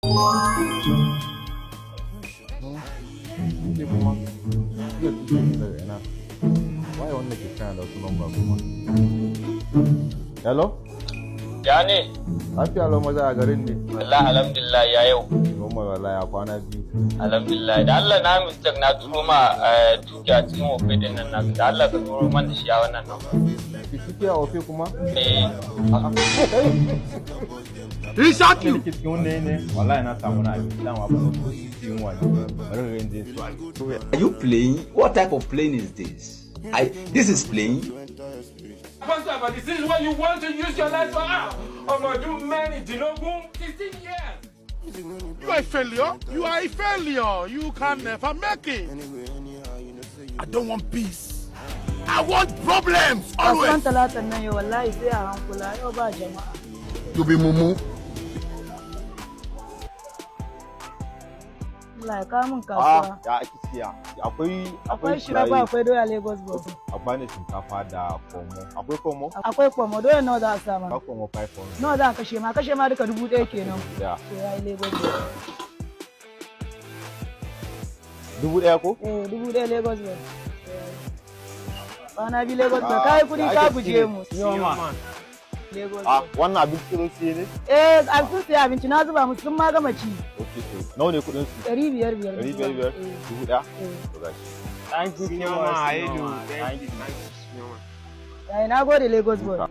Ni kuma zai tuke daga ina. Waye wanda ke kana da wasu lamba kuma? Hello? Ya ne? Lafiya lau maza a garin ne. Allah alhamdulillah ya yau. Goma wallahi ya kwana biyu. Alhamdulillah da Allah na mistake na turo ma tuki a cikin ofe din nan na da Allah ka turo man da shi a wannan nan. Ki tuke a ofe kuma? Eh. Exactly. Ki cikin wanda ne. Wallahi na samu na abinci dama ba ko cikin wani. Bari ka ganje su. Are you playing? What type of playing is this? This is playing. This is what you want to use your life for. I'm gonna do many, 16 years. You are a failure. You are a failure. You can never make it. I don't want peace. I want problems always. You be mumu. Like kamun kasuwa. Ya kisiya. Akwai shiraba, akwai doya Lagos boss. Akwai ne shinkafa da komo. Akwai komo? Akwai komo, doya nawa za a sama? Akwai komo 500. Nawa za a kashe ma duka 1000 kenan. Ya. To yayi Lagos boss. 1000 ko? 1000 Lagos boss. Bana bi Lagos boss. Kai kudi ka buje mu. Yoma. Lagos. Wannan abinci sun siye ne? Sun siya abinci na zuba musu sun ma gama ci. Okay, to. Nawa ne kudin su? 500. 500? 1000? To gashi. Thank you, Nyoma. Thank you. Yayi na gode Lagos boss.